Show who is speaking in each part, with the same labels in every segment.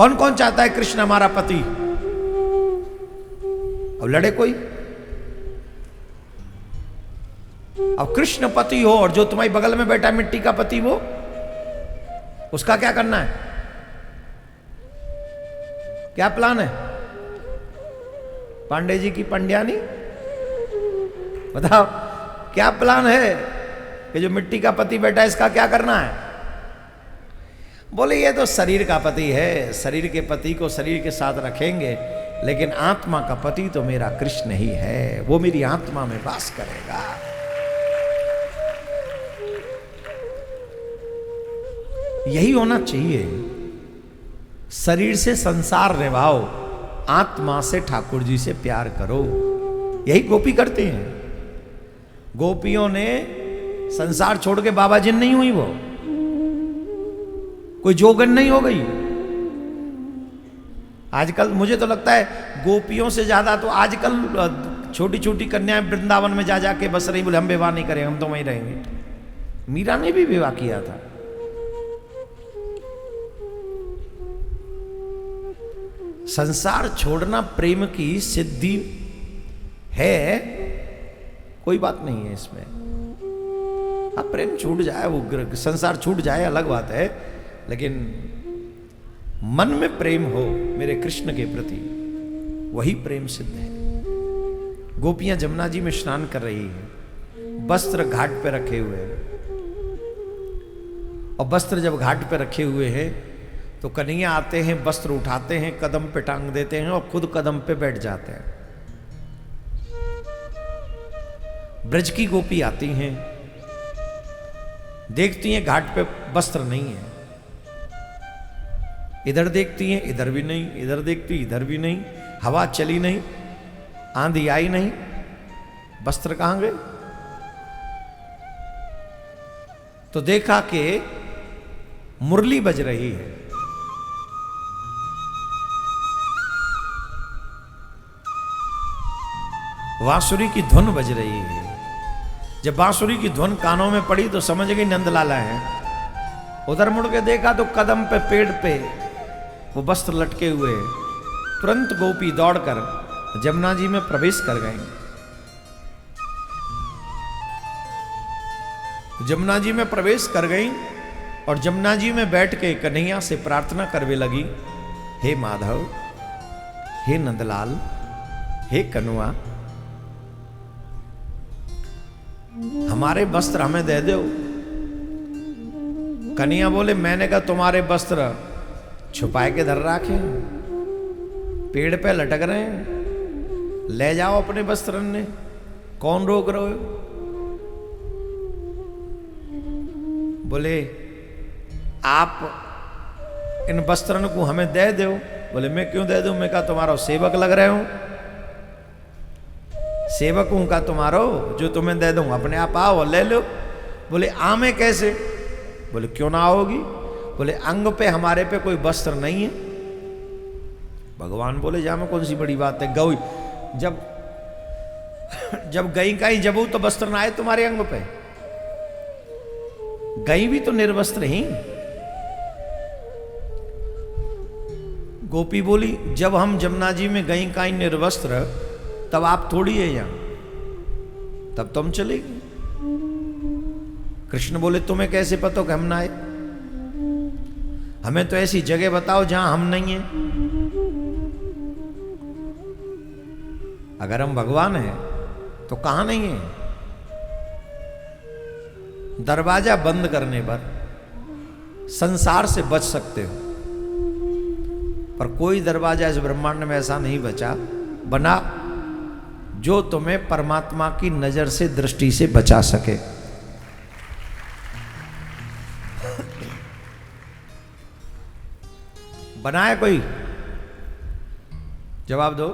Speaker 1: कौन कौन चाहता है कृष्ण हमारा पति? अब लड़े कोई? अब कृष्ण पति हो और जो तुम्हारी बगल में बैठा मिट्टी का पति, वो उसका क्या करना है? क्या प्लान है? पांडे जी की पंड्यानी बताओ, क्या प्लान है कि जो मिट्टी का पति बैठा है इसका क्या करना है? बोले ये तो शरीर का पति है, शरीर के पति को शरीर के साथ रखेंगे, लेकिन आत्मा का पति तो मेरा कृष्ण ही है, वो मेरी आत्मा में वास करेगा। यही होना चाहिए। शरीर से संसार निभाओ, आत्मा से ठाकुर जी से प्यार करो। यही गोपी करते हैं। गोपियों ने संसार छोड़ के बाबा जिन नहीं हुई, वो कोई जोगन नहीं हो गई। आजकल मुझे तो लगता है गोपियों से ज्यादा तो आजकल छोटी छोटी कन्याएं वृंदावन में जा जाके बस रही, बोले हम विवाह नहीं करेंगे, हम तो वहीं रहेंगे। मीरा ने भी विवाह किया था। संसार छोड़ना प्रेम की सिद्धि है, कोई बात नहीं है इसमें। अब प्रेम छूट जाए, वो संसार छूट जाए अलग बात है, लेकिन मन में प्रेम हो मेरे कृष्ण के प्रति, वही प्रेम सिद्ध है। गोपियां जमुना जी में स्नान कर रही हैं, वस्त्र घाट पे रखे हुए हैं, और वस्त्र जब घाट पे रखे हुए हैं तो कन्हैया आते हैं, वस्त्र उठाते हैं, कदम पे टांग देते हैं और खुद कदम पे बैठ जाते हैं। ब्रज की गोपी आती हैं, देखती हैं घाट पे वस्त्र नहीं है, इधर देखती हैं इधर भी नहीं, इधर देखती इधर भी नहीं, हवा चली नहीं, आंधी आई नहीं, वस्त्र कहां गए? तो देखा कि मुरली बज रही है। बांसुरी की धुन बज रही है। जब बांसुरी की धुन कानों में पड़ी तो समझ गई नंदलाला है। उधर मुड़ के देखा तो कदम पे पेड़ पे वो वस्त्र लटके हुए। तुरंत गोपी दौड़कर जमुना जी में प्रवेश कर गई। जमुना जी में प्रवेश कर गई और जमुना जी में बैठ के कन्हैया से प्रार्थना करने लगी, हे माधव, हे नंदलाल, हे कनुआ, हमारे वस्त्र हमें दे दो। कन्हैया बोले, मैंने कहा तुम्हारे वस्त्र छुपाए के धर रखे, पेड़ पे लटक रहे हैं, ले जाओ अपने वस्त्र ने, कौन रोक रहे हो? बोले आप इन वस्त्रन को हमें दे दो। बोले मैं क्यों दे दूं? मैं कहा तुम्हारा सेवक लग रहे हूं, सेवक हूं का तुम्हारो, जो तुम्हें दे दूं अपने आप आओ और ले लो। बोले आमे कैसे? बोले क्यों ना आओगी? बोले अंग पे हमारे पे कोई वस्त्र नहीं है। भगवान बोले जा में कौन सी बड़ी बात है, गई जब गई कहीं जबू तो वस्त्र ना आए तुम्हारे अंग पे, गई भी तो निर्वस्त्र ही। गोपी बोली जब हम जमुना जी में गई कहीं निर्वस्त्र, तब आप थोड़ी है यहां, तब तुम चलेगी। कृष्ण बोले तुम्हें कैसे पता कि हम ना आए? हमें तो ऐसी जगह बताओ जहां हम नहीं हैं। अगर हम भगवान हैं तो कहां नहीं है? दरवाजा बंद करने पर संसार से बच सकते हो, पर कोई दरवाजा इस ब्रह्मांड में ऐसा नहीं बना जो तुम्हें परमात्मा की नजर से, दृष्टि से बचा सके। बनाए कोई? जवाब दो।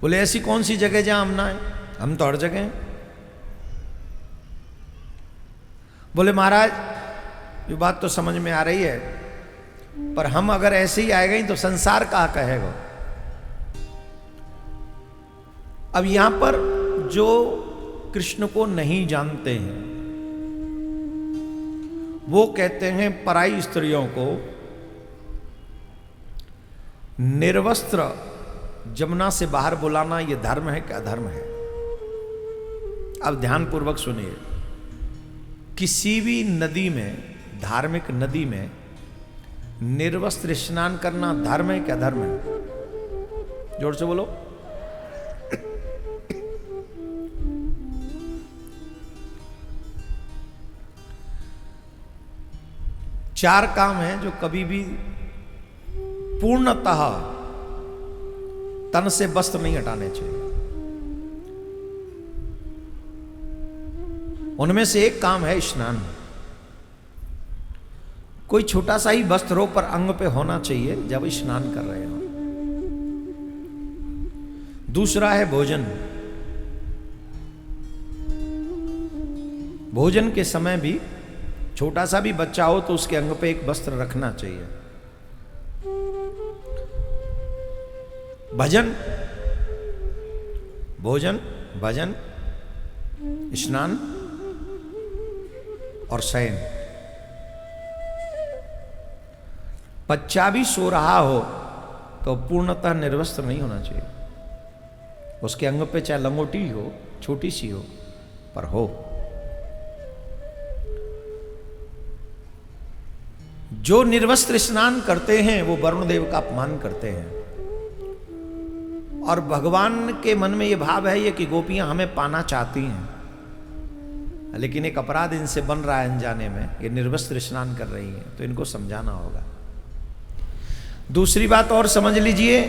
Speaker 1: बोले ऐसी कौन सी जगह जहां हम ना है? हम तो हर जगह हैं। बोले महाराज ये बात तो समझ में आ रही है, पर हम अगर ऐसे ही आए गए तो संसार कहा कहेगा। अब यहां पर जो कृष्ण को नहीं जानते हैं वो कहते हैं पराई स्त्रियों को निर्वस्त्र जमुना से बाहर बुलाना ये धर्म है कि अधर्म है? अब ध्यानपूर्वक सुनिए। किसी भी नदी में, धार्मिक नदी में निर्वस्त्र स्नान करना धर्म है कि अधर्म है? जोर से बोलो। चार काम हैं जो कभी भी पूर्णतः तन से वस्त्र नहीं हटाने चाहिए। उनमें से एक काम है स्नान। कोई छोटा सा ही वस्त्र हो पर अंग पे होना चाहिए जब स्नान कर रहे हो। दूसरा है भोजन। भोजन के समय भी छोटा सा भी बच्चा हो तो उसके अंग पे एक वस्त्र रखना चाहिए। भजन, भोजन, भजन, स्नान और शयन। बच्चा भी सो रहा हो तो पूर्णतः निर्वस्त्र नहीं होना चाहिए। उसके अंग पे चाहे लंगोटी हो, छोटी सी हो, पर हो। जो निर्वस्त्र स्नान करते हैं वो वरुण देव का अपमान करते हैं। और भगवान के मन में ये भाव है ये कि गोपियां हमें पाना चाहती हैं, लेकिन एक अपराध इनसे बन रहा है अनजाने में। ये निर्वस्त्र स्नान कर रही हैं, तो इनको समझाना होगा। दूसरी बात और समझ लीजिए,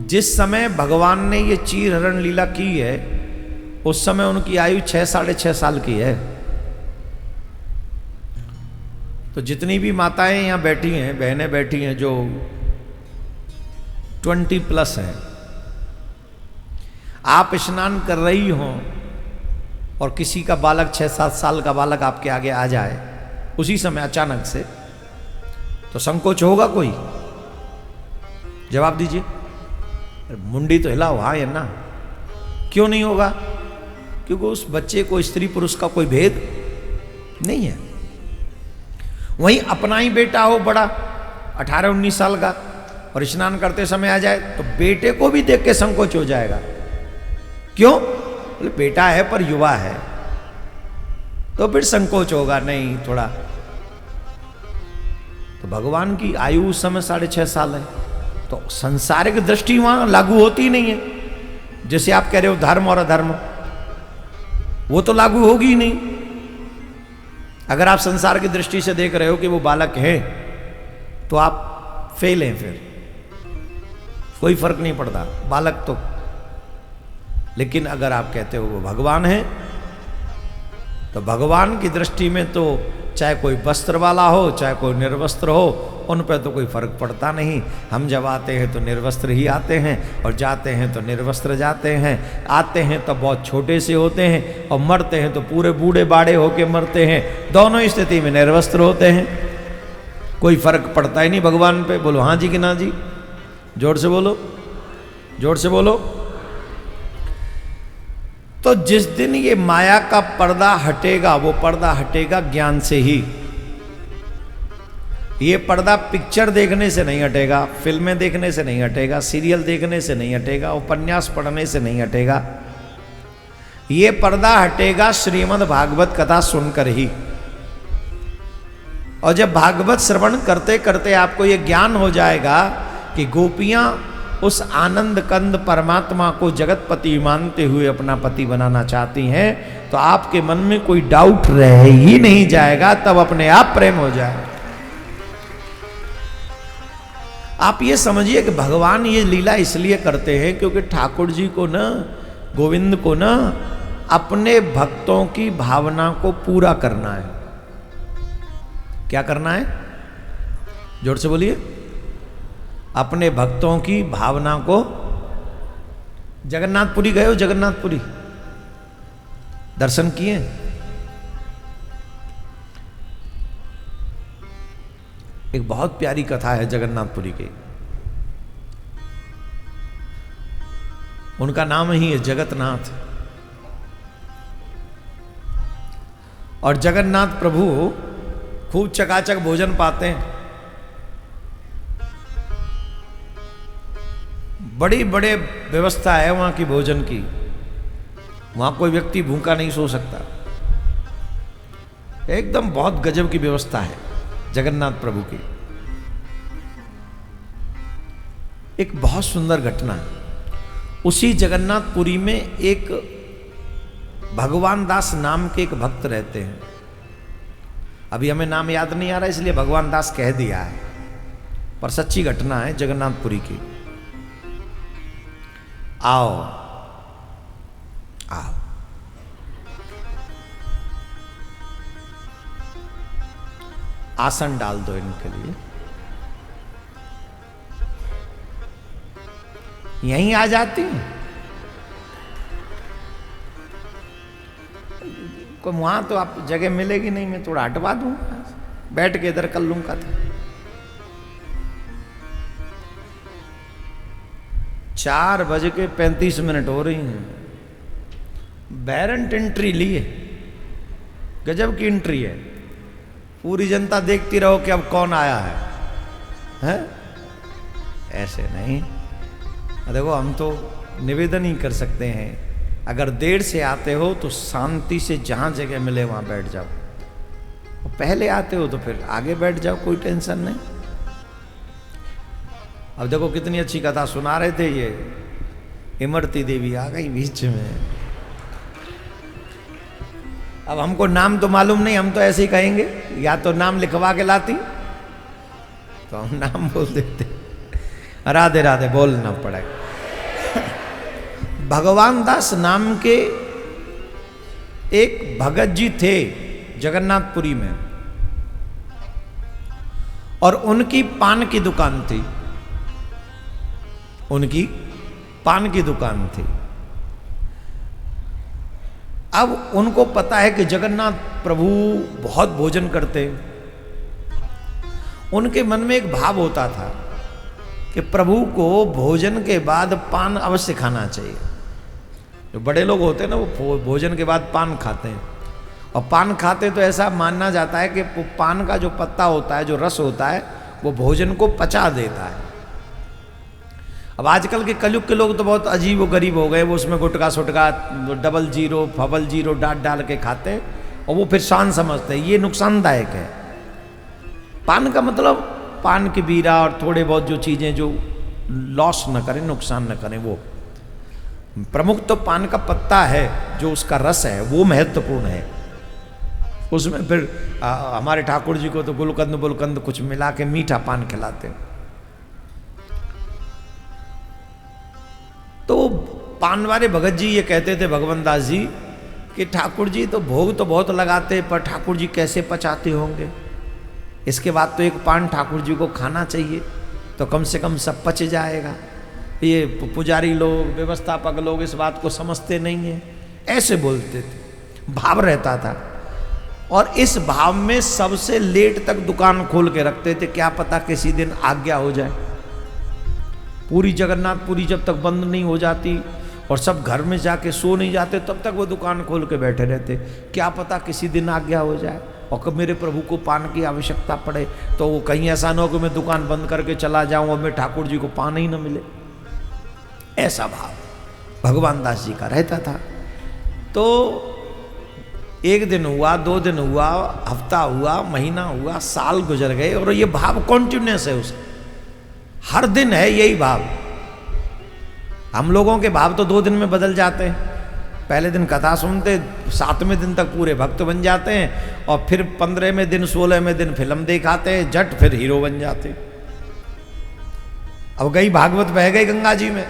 Speaker 1: जिस समय भगवान ने ये चीर हरण लीला की है उस समय उनकी आयु 6 साढ़े 6 साल की है। तो जितनी भी माताएं यहां बैठी हैं, बहनें बैठी हैं जो 20+ हैं, आप स्नान कर रही हो और किसी का बालक 6-7 साल का बालक आपके आगे आ जाए उसी समय अचानक से, तो संकोच होगा कोई? जवाब दीजिए। मुंडी तो हिलाओ हाँ या ना। क्यों नहीं होगा? क्योंकि उस बच्चे को स्त्री पुरुष का कोई भेद नहीं है। वहीं अपना ही बेटा हो बड़ा 18-19 साल का और स्नान करते समय आ जाए तो बेटे को भी देख के संकोच हो जाएगा। क्यों? बोले बेटा है पर युवा है, तो फिर संकोच होगा नहीं थोड़ा। तो भगवान की आयु उस समय 6.5 साल है, तो संसारिक दृष्टि वहां लागू होती नहीं है। जैसे आप कह रहे हो धर्म और अधर्म, वो तो लागू होगी ही नहीं। अगर आप संसार की दृष्टि से देख रहे हो कि वो बालक है तो आप फेल हैं, फिर कोई फर्क नहीं पड़ता बालक तो। लेकिन अगर आप कहते हो वो भगवान है, तो भगवान की दृष्टि में तो चाहे कोई वस्त्र वाला हो चाहे कोई निर्वस्त्र हो, उन पर तो कोई फर्क पड़ता नहीं। हम जब आते हैं तो निर्वस्त्र ही आते हैं और जाते हैं तो निर्वस्त्र जाते हैं। आते हैं तो बहुत छोटे से होते हैं और मरते हैं तो पूरे बूढ़े बाड़े होके मरते हैं। दोनों स्थिति में निर्वस्त्र होते हैं, कोई फर्क पड़ता ही नहीं भगवान पे। बोलो हाँ जी कि ना जी? जोर से बोलो, जोर से बोलो। तो जिस दिन ये माया का पर्दा हटेगा, वो पर्दा हटेगा ज्ञान से ही। ये पर्दा पिक्चर देखने से नहीं हटेगा, फिल्में देखने से नहीं हटेगा, सीरियल देखने से नहीं हटेगा, उपन्यास पढ़ने से नहीं हटेगा। ये पर्दा हटेगा श्रीमद् भागवत कथा सुनकर ही। और जब भागवत श्रवण करते करते आपको ये ज्ञान हो जाएगा कि गोपियां उस आनंद कंद परमात्मा को जगतपति मानते हुए अपना पति बनाना चाहती हैं, तो आपके मन में कोई डाउट रह ही नहीं जाएगा, तब अपने आप प्रेम हो जाएगा। आप ये समझिए कि भगवान ये लीला इसलिए करते हैं क्योंकि ठाकुर जी को ना, गोविंद को ना, अपने भक्तों की भावना को पूरा करना है। क्या करना है? जोर से बोलिए। अपने भक्तों की भावना को। जगन्नाथपुरी गए हो? जगन्नाथपुरी दर्शन किए? एक बहुत प्यारी कथा है जगन्नाथपुरी की। उनका नाम ही है जगतनाथ। और जगन्नाथ प्रभु खूब चकाचक भोजन पाते हैं। बड़ी बड़े व्यवस्था है वहां की भोजन की, वहां कोई व्यक्ति भूखा नहीं सो सकता। एकदम बहुत गजब की व्यवस्था है जगन्नाथ प्रभु की। एक बहुत सुंदर घटना, उसी जगन्नाथपुरी में एक भगवान दास नाम के एक भक्त रहते हैं। अभी हमें नाम याद नहीं आ रहा इसलिए भगवान दास कह दिया है, पर सच्ची घटना है जगन्नाथपुरी की। आओ आओ, आसन डाल दो इनके लिए, यहीं आ जाती हैं। को वहां तो आप जगह मिलेगी नहीं, मैं थोड़ा हटवा दूंगा, बैठ के इधर कर लूंगा था। 4:35 हो रही हैं, बैरेंट एंट्री लिए, गजब की एंट्री है। पूरी जनता देखती रहो कि अब कौन आया है? ऐसे नहीं। देखो हम तो निवेदन ही कर सकते हैं, अगर देर से आते हो तो शांति से जहां जगह मिले वहां बैठ जाओ, और पहले आते हो तो फिर आगे बैठ जाओ, कोई टेंशन नहीं। अब देखो कितनी अच्छी कथा सुना रहे थे, ये इमरती देवी आ गई बीच में। अब हमको नाम तो मालूम नहीं, हम तो ऐसे ही कहेंगे, या तो नाम लिखवा के लाती तो हम नाम बोल देते, राधे राधे बोलना पड़ेगा। भगवान दास नाम के एक भगत जी थे जगन्नाथपुरी में, और उनकी पान की दुकान थी, उनकी पान की दुकान थी। अब उनको पता है कि जगन्नाथ प्रभु बहुत भोजन करते, उनके मन में एक भाव होता था कि प्रभु को भोजन के बाद पान अवश्य खाना चाहिए। जो बड़े लोग होते हैं ना, वो भोजन के बाद पान खाते हैं, और पान खाते तो ऐसा मानना जाता है कि पान का जो पत्ता होता है, जो रस होता है, वो भोजन को पचा देता है। अब आजकल के कलयुग के लोग तो बहुत अजीब व गरीब हो गए, वो उसमें गुटका सुटका 00 00 डाल के खाते हैं, और वो फिर शान समझते हैं। ये नुकसानदायक है। पान का मतलब पान की बीरा और थोड़े बहुत जो चीज़ें जो लॉस न करें, नुकसान न करें, वो प्रमुख तो पान का पत्ता है, जो उसका रस है वो महत्वपूर्ण है। उसमें फिर हमारे ठाकुर जी को तो गुलकंद बुलकंद कुछ मिला के मीठा पान खिलाते हैं। तो पान वाले भगत जी ये कहते थे भगवान दास जी कि ठाकुर जी तो भोग तो बहुत लगाते, पर ठाकुर जी कैसे पचाते होंगे? इसके बाद तो एक पान ठाकुर जी को खाना चाहिए, तो कम से कम सब पच जाएगा। ये पुजारी लोग, व्यवस्थापक लोग इस बात को समझते नहीं है, ऐसे बोलते थे, भाव रहता था। और इस भाव में सबसे लेट तक दुकान खोल के रखते थे, क्या पता किसी दिन आज्ञा हो जाए। पूरी जगन्नाथपुरी जब तक बंद नहीं हो जाती और सब घर में जाके सो नहीं जाते, तब तक वो दुकान खोल के बैठे रहते, क्या पता किसी दिन आज्ञा हो जाए और कब मेरे प्रभु को पान की आवश्यकता पड़े, तो वो कहीं ऐसा ना हो कि मैं दुकान बंद करके चला जाऊं और मैं ठाकुर जी को पान ही न मिले। ऐसा भाव भगवान दास जी का रहता था। तो एक दिन हुआ, 2 दिन हुआ, हफ्ता हुआ, महीना हुआ, साल गुजर गए, और ये भाव कॉन्टिन्यूस है, उसका हर दिन है यही भाव। हम लोगों के भाव तो 2 दिन में बदल जाते हैं। पहले दिन कथा सुनते, 7वें दिन तक पूरे भक्त बन जाते हैं, और फिर 15वें दिन 16वें दिन फिल्म दिखाते हैं, झट फिर हीरो बन जाते। अब गई भागवत बह गई गंगा जी में।